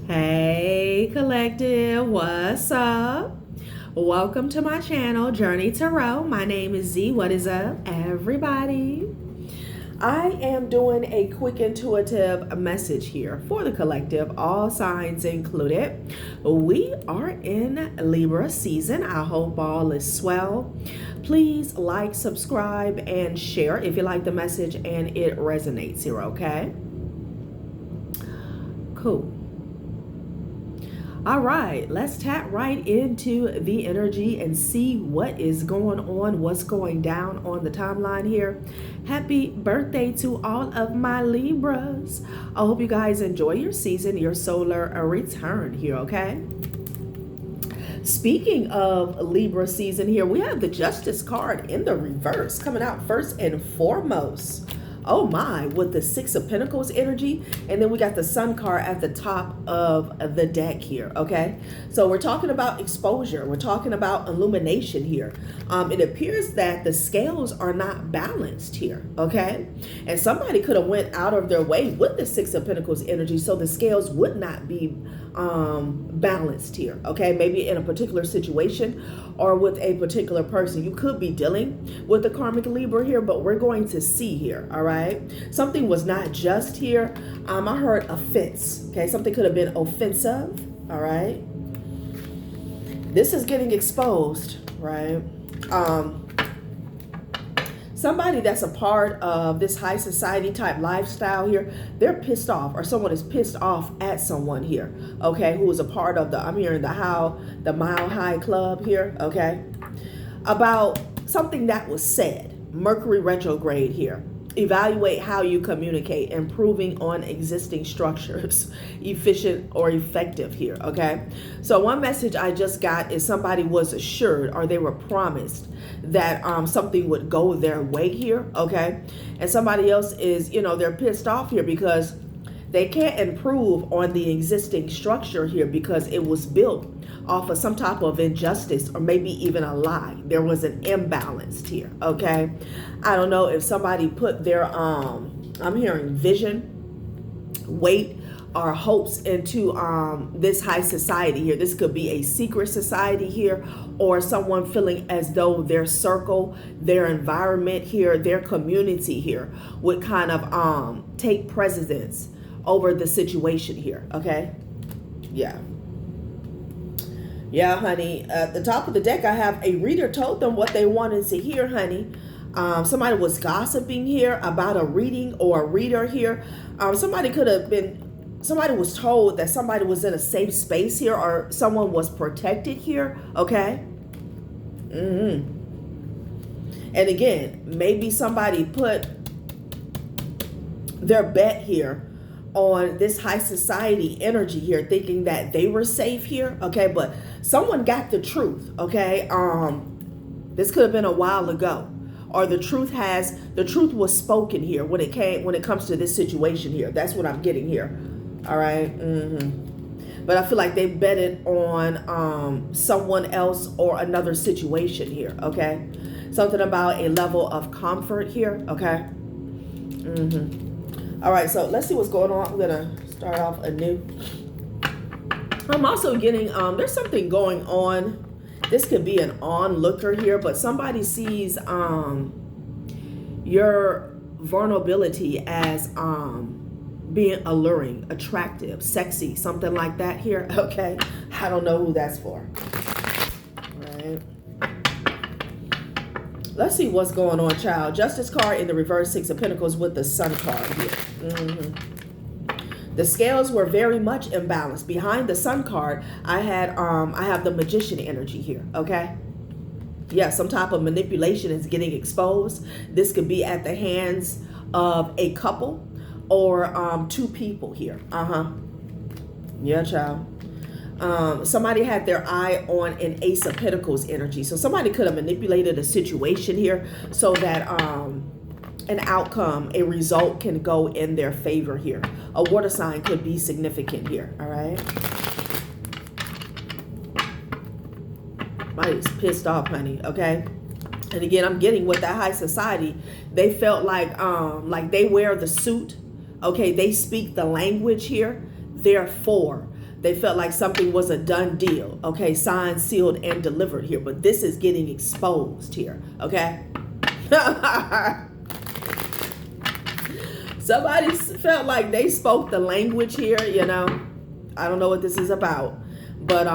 Hey collective, what's up? Welcome to my channel, Journey Tarot. My name is Z. What is up, everybody? I am doing a quick intuitive message here for the collective, all signs included. We are in Libra season. I hope all is swell. Please like, subscribe, and share if you like the message and it resonates here, okay? Cool. All right, let's tap right into the energy and see what is going on, what's going down on the timeline here. Happy birthday to all of my Libras. I hope you guys enjoy your season, your solar return here, okay? Speaking of Libra season here, we have the Justice card in the reverse coming out first and foremost. Oh my, with the Six of Pentacles energy. And then we got the Sun card at the top of the deck here, okay? So we're talking about exposure. We're talking about illumination here. It appears that the scales are not balanced here, okay? And somebody could have went out of their way with the Six of Pentacles energy so the scales would not be balanced here, okay? Maybe in a particular situation or with a particular person. You could be dealing with the karmic Libra here, but we're going to see here, all right? Something was not just here. I heard offense, okay? Something could have been offensive, all right? This is getting exposed, right? Somebody that's a part of this high society type lifestyle here, they're pissed off, or someone is pissed off at someone here, okay, who is a part of the, I'm hearing the Mile High Club here, okay, about something that was said. Mercury retrograde here. Evaluate how you communicate, improving on existing structures, efficient or effective here, okay? So one message I just got is somebody was assured or they were promised that something would go their way here, okay? And somebody else is, they're pissed off here because they can't improve on the existing structure here because it was built off of some type of injustice or maybe even a lie. There was an imbalance here, okay? I don't know if somebody put their, I'm hearing vision, weight, or hopes into this high society here. This could be a secret society here, or someone feeling as though their circle, their environment here, their community here would kind of take precedence over the situation here, okay? Yeah, honey. At the top of the deck, I have a reader told them what they wanted to hear, honey. Somebody was gossiping here about a reading or a reader here. Somebody was told that somebody was in a safe space here or someone was protected here, okay? And again, maybe somebody put their bet here on this high society energy here, thinking that they were safe here, okay? But someone got the truth, okay? This could have been a while ago, or the truth was spoken here when it comes to this situation here. That's what I'm getting here, all right? But I feel like they betted on someone else or another situation here, okay? Something about a level of comfort here, okay? All right, so let's see what's going on. I'm gonna start off anew. I'm also getting, there's something going on. This could be an onlooker here, but somebody sees your vulnerability as being alluring, attractive, sexy, something like that here, okay? I don't know who that's for. All right. Let's see what's going on, child. Justice card in the reverse, Six of Pentacles with the Sun card here. The scales were very much imbalanced. Behind the Sun card, I have the Magician energy here, okay? Yeah, some type of manipulation is getting exposed. This could be at the hands of a couple or two people here. Yeah, child. Somebody had their eye on an Ace of Pentacles energy. So somebody could have manipulated a situation here so that an outcome, a result can go in their favor here. A water sign could be significant here, all right? Somebody's pissed off, honey, okay? And again, I'm getting with that high society. They felt like they wear the suit, okay? They speak the language here. Therefore, They felt like something was a done deal. Okay, signed, sealed, and delivered here. But this is getting exposed here. Okay. Somebody felt like they spoke the language here, you know. I don't know what this is about. But,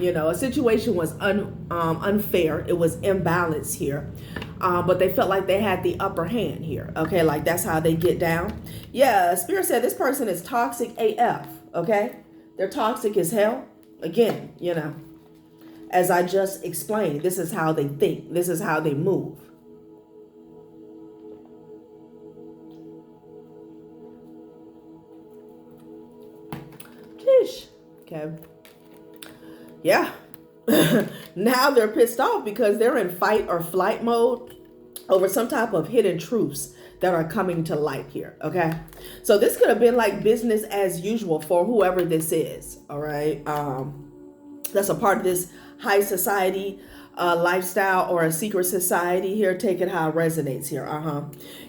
you know, a situation was unfair. It was imbalanced here. But they felt like they had the upper hand here. Okay, like that's how they get down. Yeah, Spirit said this person is toxic AF. Okay, they're toxic as hell. Again, you know, as I just explained, this is how they think. This is how they move. Sheesh. Okay. Yeah. Now they're pissed off because they're in fight or flight mode over some type of hidden truths that are coming to light here. Okay. So this could have been like business as usual for whoever this is. All right. That's a part of this high society lifestyle or a secret society here. Take it how it resonates here.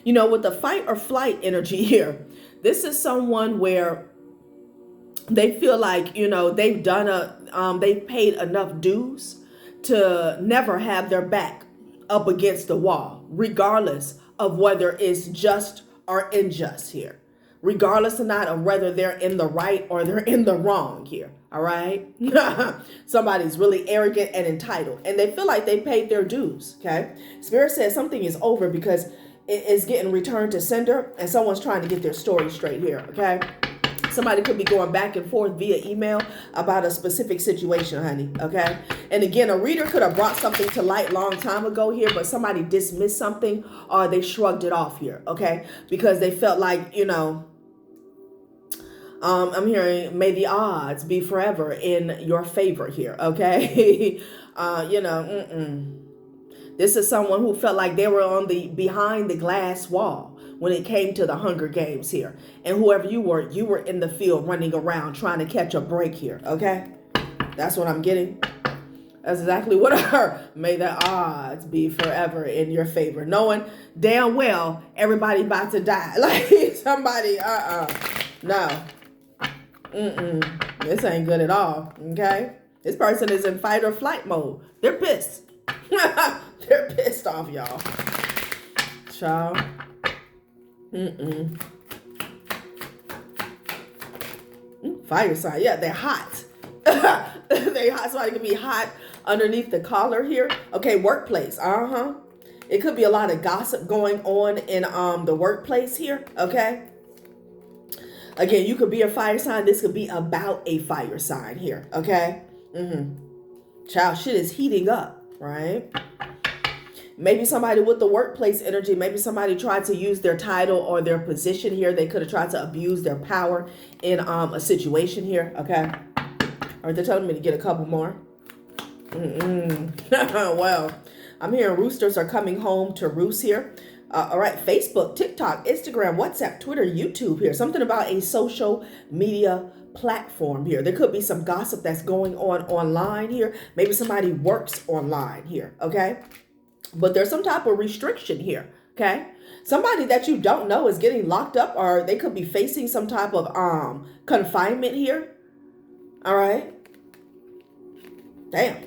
You know, with the fight or flight energy here, this is someone where they feel like, you know, they've done they've paid enough dues to never have their back up against the wall, regardless of whether it's just or unjust here, regardless or not of whether they're in the right or they're in the wrong here. All right. Somebody's really arrogant and entitled, and they feel like they paid their dues. Okay. Spirit says something is over because it is getting returned to sender, and someone's trying to get their story straight here. Okay. Somebody could be going back and forth via email about a specific situation, honey. Okay. And again, a reader could have brought something to light long time ago here, but somebody dismissed something or they shrugged it off here. Okay. Because they felt like, you know, I'm hearing, may the odds be forever in your favor here. Okay. You know, this is someone who felt like they were on the behind the glass wall when it came to the Hunger Games here. And whoever you were in the field running around trying to catch a break here. Okay. That's what I'm getting. That's exactly what I heard. May the odds be forever in your favor. Knowing damn well everybody about to die. Like somebody, no. This ain't good at all. Okay. This person is in fight or flight mode. They're pissed. They're pissed off, y'all. Child. Fire sign. Yeah, they're hot. They're hot. Somebody can be hot underneath the collar here. Okay, workplace. It could be a lot of gossip going on in the workplace here. Okay. Again, you could be a fire sign. This could be about a fire sign here. Okay. Child, shit is heating up, right? Maybe somebody with the workplace energy, maybe somebody tried to use their title or their position here. They could have tried to abuse their power in a situation here. Okay. Or they're telling me to get a couple more. Well, I'm hearing roosters are coming home to roost here. All right. Facebook, TikTok, Instagram, WhatsApp, Twitter, YouTube here. Something about a social media platform here. There could be some gossip that's going on online here. Maybe somebody works online here. Okay. But there's some type of restriction here. Okay. Somebody that you don't know is getting locked up, or they could be facing some type of confinement here. All right. Damn.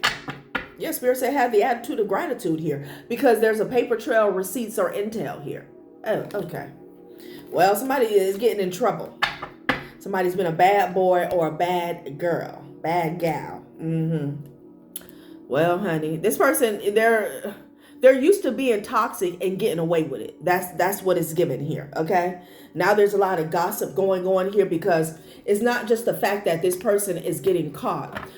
Yeah, Spirit said have the attitude of gratitude here because there's a paper trail, receipts, or intel here. Oh, okay. Well, somebody is getting in trouble. Somebody's been a bad boy or a bad girl, bad gal. Well, honey, this person, they're used to being toxic and getting away with it. That's what it's given here. Okay. Now there's a lot of gossip going on here because it's not just the fact that this person is getting caught.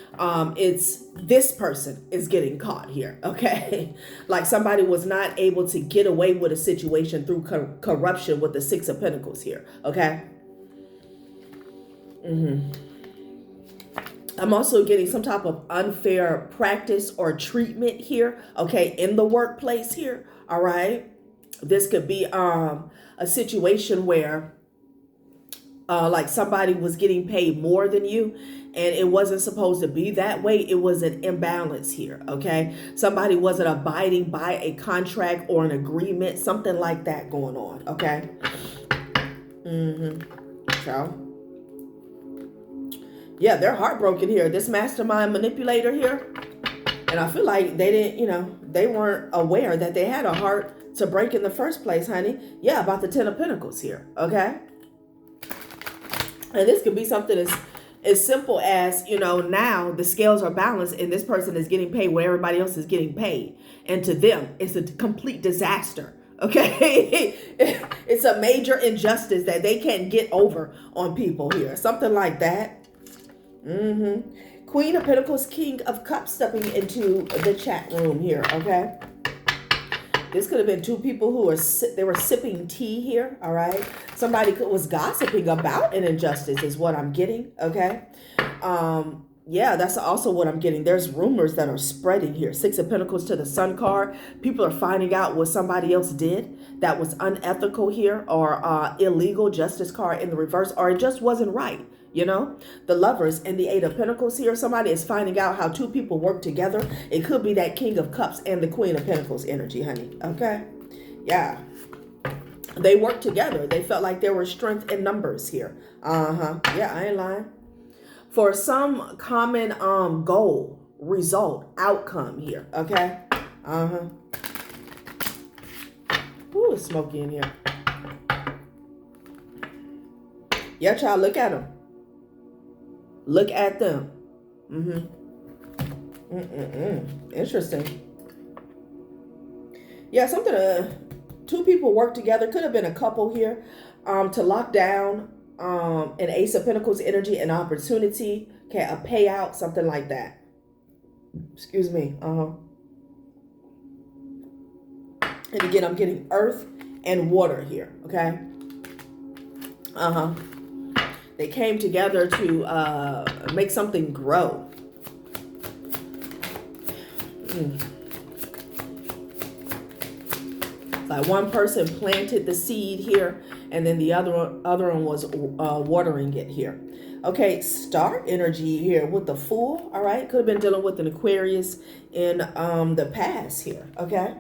It's this person is getting caught here. Okay. Like somebody was not able to get away with a situation through corruption with the Six of Pentacles here. Okay. I'm also getting some type of unfair practice or treatment here, okay, in the workplace here, all right? This could be a situation where like somebody was getting paid more than you, and it wasn't supposed to be that way. It was an imbalance here, okay? Somebody wasn't abiding by a contract or an agreement, something like that going on, okay? So... Yeah, they're heartbroken here. This mastermind manipulator here. And I feel like they didn't, they weren't aware that they had a heart to break in the first place, honey. Yeah, about the Ten of Pentacles here, okay? And this could be something as simple as, now the scales are balanced and this person is getting paid when everybody else is getting paid. And to them, it's a complete disaster, okay? It's a major injustice that they can't get over on people here. Something like that. Queen of Pentacles, King of Cups stepping into the chat room here, okay? This could have been two people who were sipping tea here, all right? Somebody was gossiping about an injustice is what I'm getting, okay? Yeah, that's also what I'm getting. There's rumors that are spreading here. Six of Pentacles to the Sun card. People are finding out what somebody else did that was unethical here, or illegal. Justice card in the reverse, or it just wasn't right. The Lovers and the Eight of Pentacles here. Somebody is finding out how two people work together. It could be that King of Cups and the Queen of Pentacles energy, honey. Okay. Yeah. They worked together. They felt like there was strength in numbers here. Yeah, I ain't lying. For some common goal, result, outcome here. Okay. Ooh, it's smoky in here. Yeah, child, look at them. Look at them. Interesting. Yeah, two people work together. Could have been a couple here to lock down an Ace of Pentacles energy, an opportunity, okay, a payout, something like that. Excuse me. And again, I'm getting earth and water here, okay? They came together to make something grow. Like one person planted the seed here, and then the other one was watering it here. Okay, star energy here with the Fool. All right, could have been dealing with an Aquarius in the past here. Okay.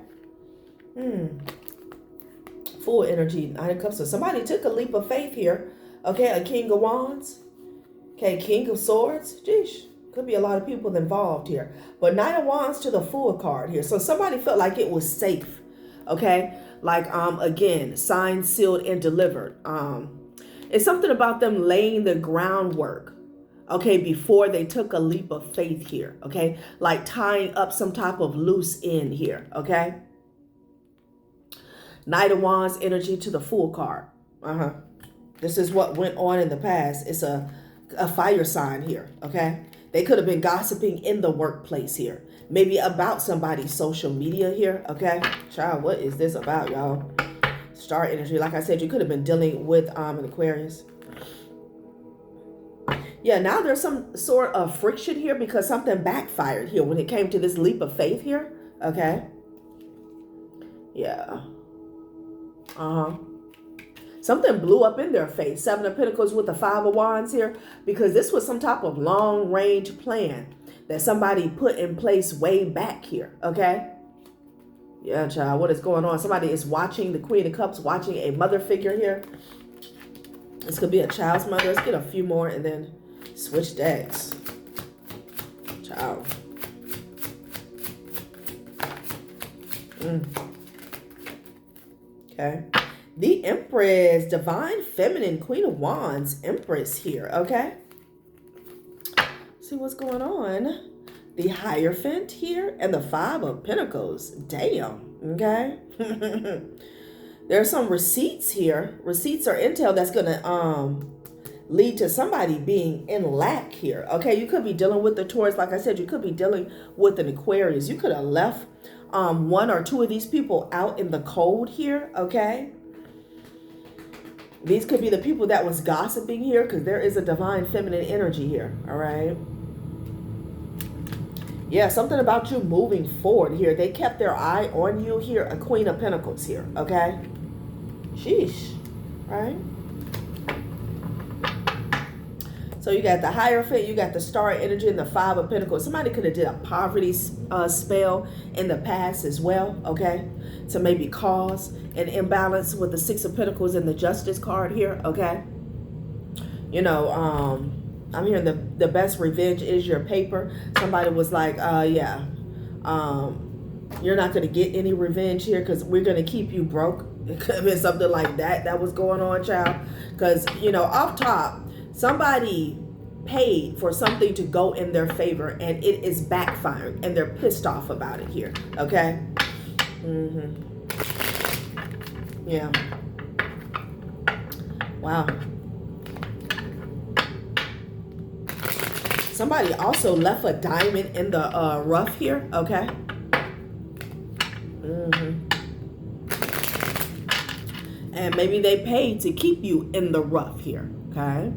Fool energy, Nine of Cups. So somebody took a leap of faith here. Okay, a King of Wands. Okay, King of Swords. Geesh, could be a lot of people involved here. But Nine of Wands to the Fool card here. So somebody felt like it was safe. Okay, like again, signed, sealed, and delivered. It's something about them laying the groundwork. Okay, before they took a leap of faith here. Okay, like tying up some type of loose end here. Okay. Knight of Wands energy to the Fool card. This is what went on in the past. It's a fire sign here, okay? They could have been gossiping in the workplace here. Maybe about somebody's social media here, okay? Child, what is this about, y'all? Star energy. Like I said, you could have been dealing with an Aquarius. Yeah, now there's some sort of friction here because something backfired here when it came to this leap of faith here, okay? Yeah. Something blew up in their face. Seven of Pentacles with the Five of Wands here, because this was some type of long range plan that somebody put in place way back here. Okay. Yeah, child, what is going on? Somebody is watching the Queen of Cups, watching a mother figure here. This could be a child's mother. Let's get a few more and then switch decks. Child. Okay. The Empress, Divine Feminine, Queen of Wands, Empress here, okay? See what's going on. The Hierophant here and the Five of Pentacles. Damn, okay? There are some receipts here. Receipts or intel that's going to lead to somebody being in lack here, okay? You could be dealing with the Taurus. Like I said, you could be dealing with an Aquarius. You could have left one or two of these people out in the cold here, okay? These could be the people that was gossiping here because there is a divine feminine energy here, all right? Yeah, something about you moving forward here. They kept their eye on you here, a Queen of Pentacles here, okay? Sheesh, right? So you got the Hierophant, you got the Star energy, and the Five of Pentacles. Somebody could have did a poverty spell in the past as well, okay? To maybe cause an imbalance with the Six of Pentacles and the Justice card here, okay? You know, I'm hearing the best revenge is your paper. Somebody was like, yeah, you're not going to get any revenge here because we're going to keep you broke. It could have been something like that was going on, child. Because, you know, off top, somebody paid for something to go in their favor and it is backfiring and they're pissed off about it here. Okay? Yeah. Wow. Somebody also left a diamond in the rough here. Okay? And maybe they paid to keep you in the rough here. Okay?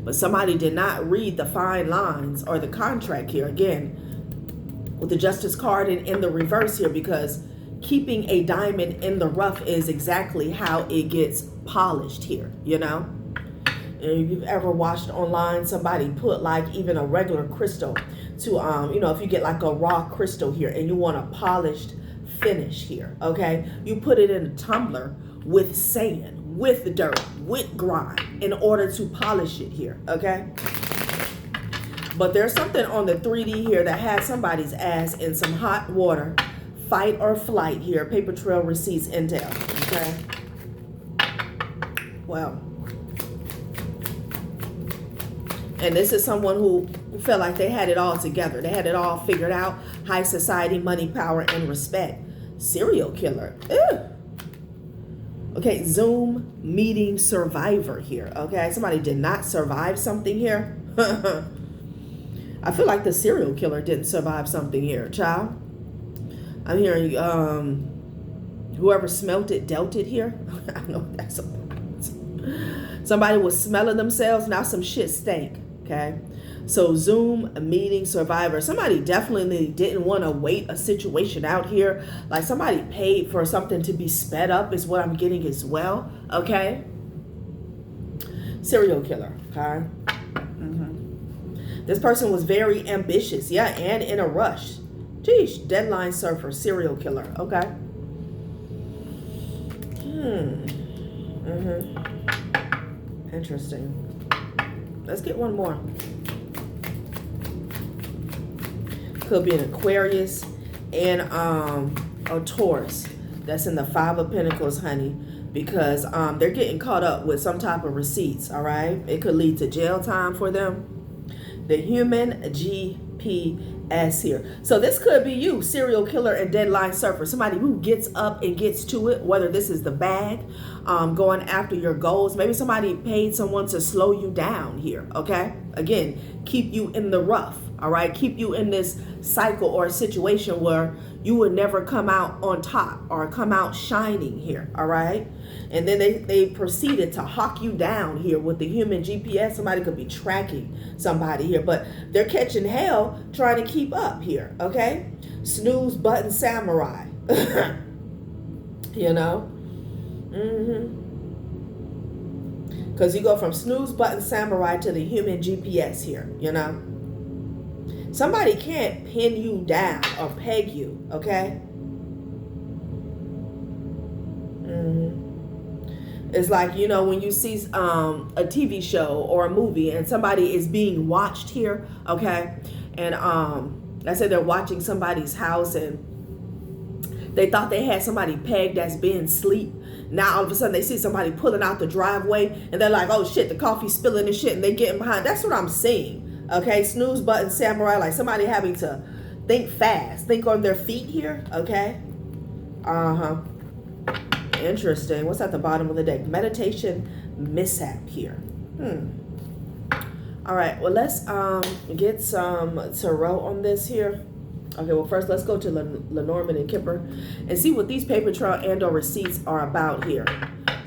But somebody did not read the fine lines or the contract here. Again, with the Justice card in the reverse here, because keeping a diamond in the rough is exactly how it gets polished here, you know? And if you've ever watched online, somebody put like even a regular crystal to, you know, if you get like a raw crystal here and you want a polished finish here, okay? You put it in a tumbler with sand, with dirt, with grime in order to polish it here, okay? But there's something on the 3D here that has somebody's ass in some hot water, fight or flight here, paper trail receipts intel, okay? Well, and this is someone who felt like they had it all together. They had it all figured out. High society, money, power, and respect. Serial killer. Ew. Okay, Zoom meeting survivor here. Okay, somebody did not survive something here. I feel like the serial killer didn't survive something here, child. I'm hearing whoever smelt it dealt it here. I don't know what that's about. Somebody was smelling themselves. Now some shit stank. Okay. So Zoom meeting survivor. Somebody definitely didn't want to wait a situation out here. Like somebody paid for something to be sped up is what I'm getting as well. Okay. Serial killer. Okay. This person was very ambitious. Yeah. And in a rush. Geesh. Deadline surfer. Serial killer. Okay. Interesting. Let's get one more. Could be an Aquarius and a Taurus. That's in the 5 of Pentacles, honey. Because they're getting caught up with some type of receipts, all right? It could lead to jail time for them. The human GPS here. So this could be you, serial killer and deadline surfer. Somebody who gets up and gets to it, whether this is the bag, going after your goals. Maybe somebody paid someone to slow you down here, okay? Again, keep you in the rough, all right? Keep you in this cycle or situation where you would never come out on top or come out shining here, all right? And then they proceeded to hawk you down here with the human GPS. Somebody could be tracking somebody here, but they're catching hell trying to keep up here, okay? Snooze button samurai. You know? Because you go from snooze button samurai to the human GPS here, you know? Somebody can't pin you down or peg you, okay? It's like, you know, when you see a TV show or a movie and somebody is being watched here, okay? And let's say they're watching somebody's house and they thought they had somebody pegged that's being asleep. Now all of a sudden they see somebody pulling out the driveway and they're like, oh shit, the coffee's spilling and shit, and they getting behind. That's what I'm seeing. Okay, snooze button samurai, like somebody having to think fast, think on their feet here. Okay. Interesting. What's at the bottom of the deck? Meditation mishap here. All right, well, let's get some tarot on this here. Okay, well, first let's go to Lenormand and Kipper and see what these paper trail and or receipts are about here.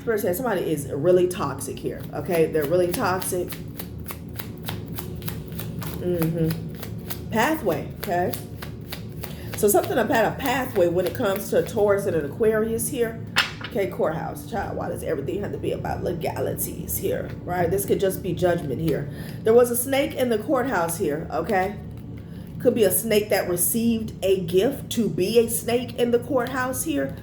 Spirit says somebody is really toxic here. Okay, they're really toxic. Pathway, okay? So something about a pathway when it comes to Taurus and an Aquarius here. Okay, courthouse. Child, why does everything have to be about legalities here, right? This could just be judgment here. There was a snake in the courthouse here, okay? Could be a snake that received a gift to be a snake in the courthouse here.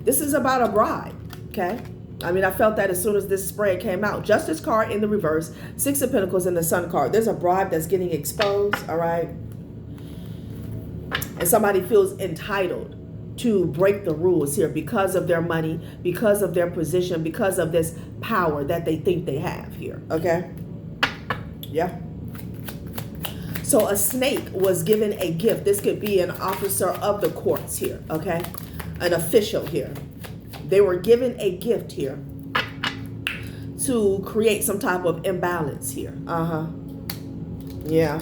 This is about a bride, okay? I mean, I felt that as soon as this spread came out. Justice card in the reverse, Six of Pentacles in the Sun card. There's a bribe that's getting exposed, all right? And somebody feels entitled to break the rules here because of their money, because of their position, because of this power that they think they have here, okay? Yeah. So a snake was given a gift. This could be an officer of the courts here, okay? An official here. They were given a gift here to create some type of imbalance here. Yeah.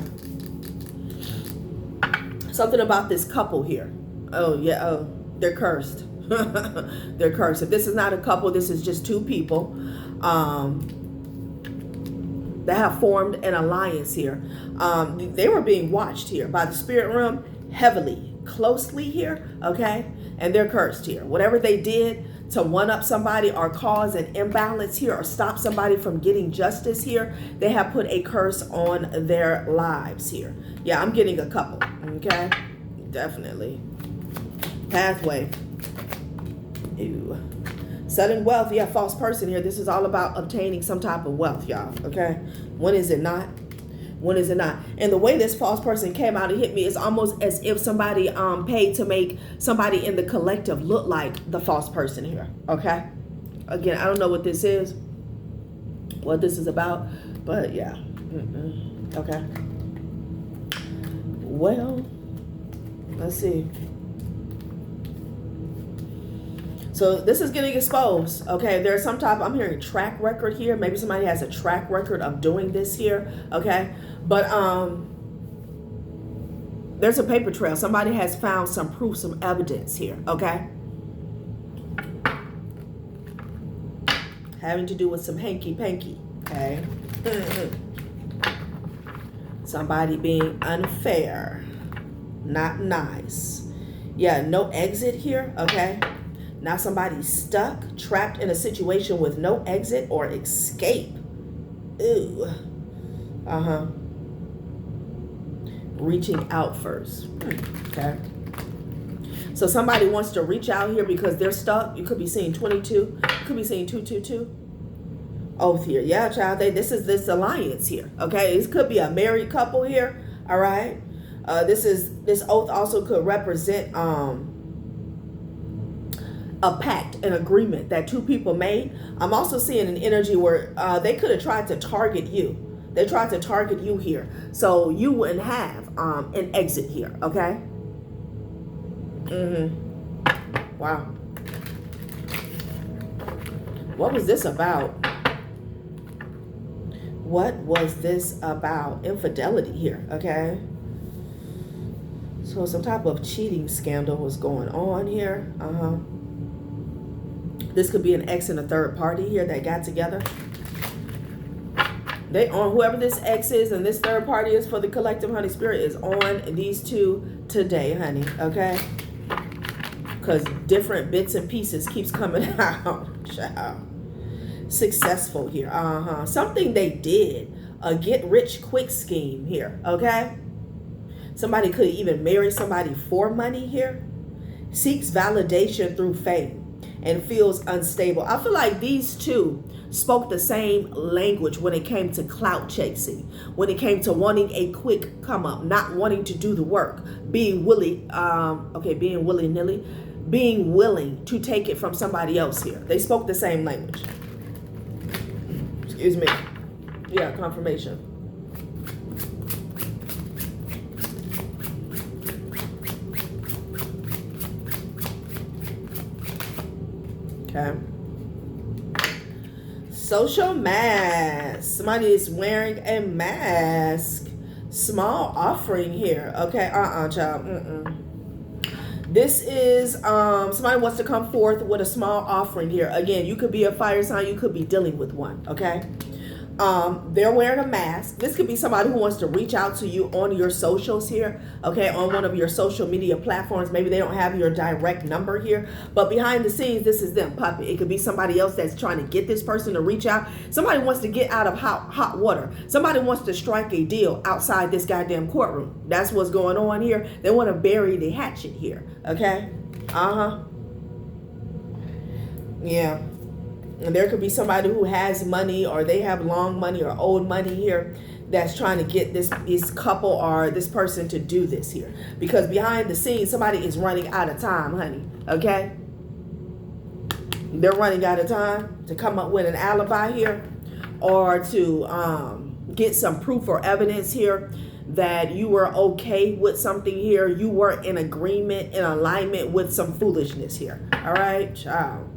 Something about this couple here. Oh, yeah. Oh, they're cursed. They're cursed. If this is not a couple, this is just two people that have formed an alliance here. They were being watched here by the spirit realm heavily, closely here, okay? And they're cursed here. Whatever they did to one-up somebody or cause an imbalance here or stop somebody from getting justice here, they have put a curse on their lives here. Yeah, I'm getting a couple, okay? Definitely. Pathway. Ew. Sudden wealth. Yeah, false person here. This is all about obtaining some type of wealth, y'all, okay? When is it not? When is it not? And the way this false person came out and hit me is almost as if somebody paid to make somebody in the collective look like the false person here, okay? Again, I don't know what this is, what this is about, but yeah. Okay. Well, let's see. So this is getting exposed, okay? There's some type, I'm hearing track record here. Maybe somebody has a track record of doing this here, okay? But there's a paper trail. Somebody has found some proof, some evidence here, okay? Having to do with some hanky-panky, okay? Somebody being unfair, not nice. Yeah, no exit here, okay? Now somebody's stuck, trapped in a situation with no exit or escape. Ooh. Reaching out first. Okay. So somebody wants to reach out here because they're stuck. You could be seeing 22. You could be seeing 222. Oath here. Yeah, child. This is this alliance here. Okay. This could be a married couple here. All right. This oath also could represent a pact, an agreement that two people made. I'm also seeing an energy where they could have tried to target you. They tried to target you here. So you wouldn't have an exit here, okay? Wow. What was this about? What was this about? Infidelity here, okay? So some type of cheating scandal was going on here. This could be an ex and a third party here that got together. They on whoever this ex is and this third party is for the collective, honey, spirit is on these two today, honey, okay? Because different bits and pieces keeps coming out, child. Successful here, something they did, a get rich quick scheme here, okay? Somebody could even marry somebody for money here. Seeks validation through fame and feels unstable. I feel like these two spoke the same language when it came to clout chasing, when it came to wanting a quick come up, not wanting to do the work, being willing, being willy-nilly, being willing to take it from somebody else here. They spoke the same language. Excuse me. Yeah, confirmation. Okay. Social mask. Somebody is wearing a mask. Small offering here. Okay. Child. This is somebody wants to come forth with a small offering here. Again, you could be a fire sign. You could be dealing with one. Okay. They're wearing a mask. This could be somebody who wants to reach out to you on your socials here, okay, on one of your social media platforms. Maybe they don't have your direct number here, but behind the scenes, this is them, puppy. It could be somebody else that's trying to get this person to reach out. Somebody wants to get out of hot water. Somebody wants to strike a deal outside this goddamn courtroom. That's what's going on here. They want to bury the hatchet here, okay? Yeah. And there could be somebody who has money, or they have long money or old money here, that's trying to get this couple or this person to do this here. Because behind the scenes, somebody is running out of time, honey. Okay? They're running out of time to come up with an alibi here, or to get some proof or evidence here that you were okay with something here. You were in agreement, in alignment with some foolishness here. All right, child.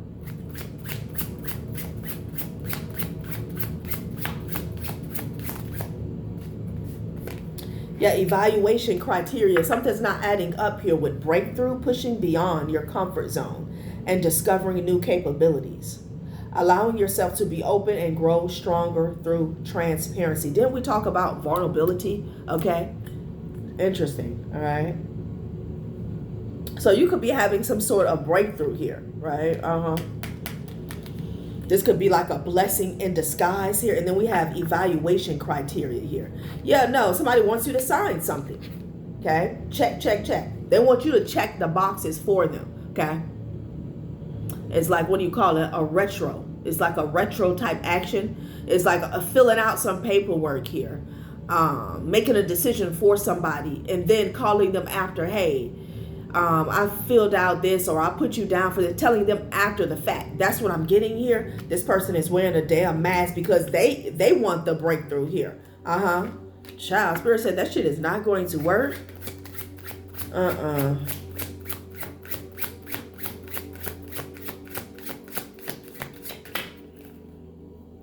Yeah, evaluation criteria. Something's not adding up here with breakthrough, pushing beyond your comfort zone and discovering new capabilities. Allowing yourself to be open and grow stronger through transparency. Didn't we talk about vulnerability? Okay. Interesting. All right. So you could be having some sort of breakthrough here, right? This could be like a blessing in disguise here. And then we have evaluation criteria here. Yeah, no, somebody wants you to sign something. Okay. Check, check, check. They want you to check the boxes for them. Okay. It's like, what do you call it? A retro. It's like a retro type action. It's like filling out some paperwork here. Making a decision for somebody and then calling them after, hey, I filled out this, or I put you down for this, telling them after the fact. That's what I'm getting here. This person is wearing a damn mask because they want the breakthrough here. Child, Spirit said that shit is not going to work.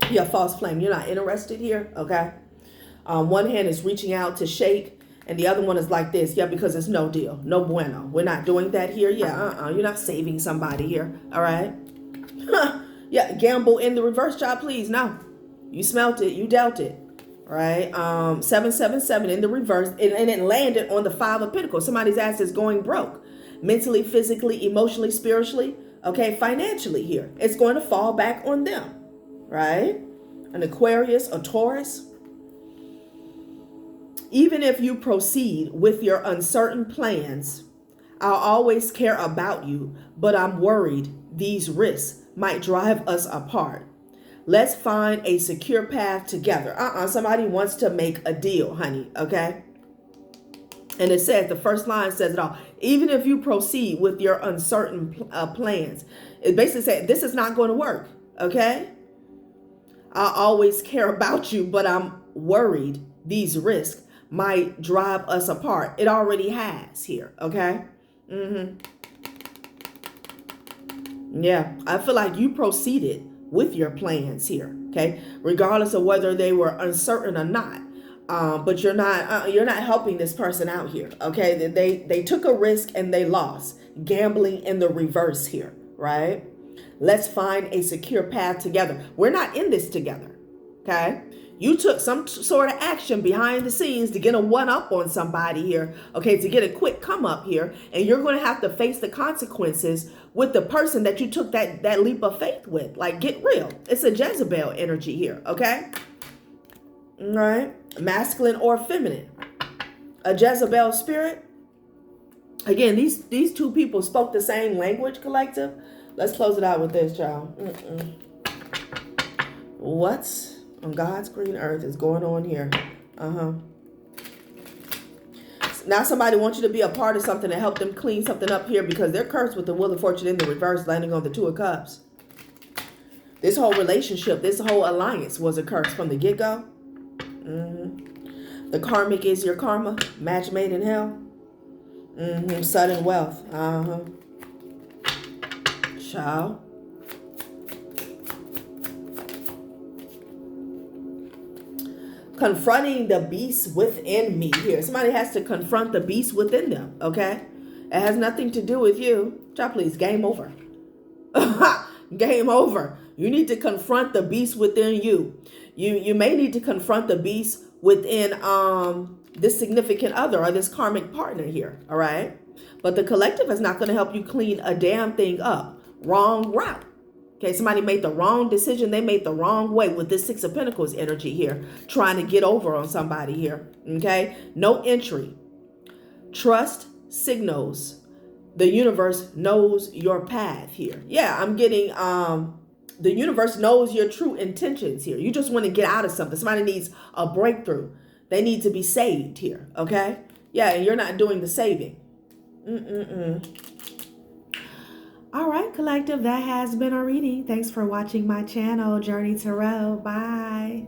Yeah, false flame. You're not interested here, okay? One hand is reaching out to shake, and the other one is like this. Yeah, because it's no deal. No bueno. We're not doing that here. Yeah, you're not saving somebody here, all right? Yeah, gamble in the reverse, child, please. No. You smelt it. You dealt it, all right? 777 in the reverse, and it landed on the 5 of Pentacles. Somebody's ass is going broke. Mentally, physically, emotionally, spiritually, okay? Financially here. It's going to fall back on them. Right? An Aquarius, a Taurus. Even if you proceed with your uncertain plans, I'll always care about you, but I'm worried these risks might drive us apart. Let's find a secure path together. Somebody wants to make a deal, honey, okay? And it says, the first line says it all. Even if you proceed with your uncertain plans, it basically says this is not going to work, okay? I always care about you, but I'm worried these risks might drive us apart. It already has here, okay? Yeah, I feel like you proceeded with your plans here, okay? Regardless of whether they were uncertain or not. But you're not helping this person out here, okay? They took a risk and they lost. Gambling in the reverse here, right? Let's find a secure path together. We're not in this together, okay? You took some sort of action behind the scenes to get a one-up on somebody here, okay, to get a quick come-up here, and you're going to have to face the consequences with the person that you took that leap of faith with. Like, get real. It's a Jezebel energy here, okay? All right? Masculine or feminine. A Jezebel spirit. Again, these two people spoke the same language, collective. Let's close it out with this, y'all. What on God's green earth is going on here? Now somebody wants you to be a part of something to help them clean something up here because they're cursed with the Wheel of Fortune in the reverse, landing on the 2 of Cups. This whole relationship, this whole alliance was a curse from the get-go. The karmic is your karma. Match made in hell. Sudden wealth. Child. Confronting the beast within me here. Somebody has to confront the beast within them, okay? It has nothing to do with you. Child, please, game over. Game over. You need to confront the beast within you. You may need to confront the beast within this significant other or this karmic partner here, all right? But the collective is not going to help you clean a damn thing up. Wrong route. Okay, somebody made the wrong decision. They made the wrong way with this 6 of Pentacles energy here, trying to get over on somebody here, okay? No entry. Trust signals. The universe knows your path here. Yeah, I'm getting The universe knows your true intentions here. You just want to get out of something. Somebody needs a breakthrough. They need to be saved here, okay? Yeah, and you're not doing the saving. All right, collective, that has been our reading. Thanks for watching my channel, Journey Tarot. Bye.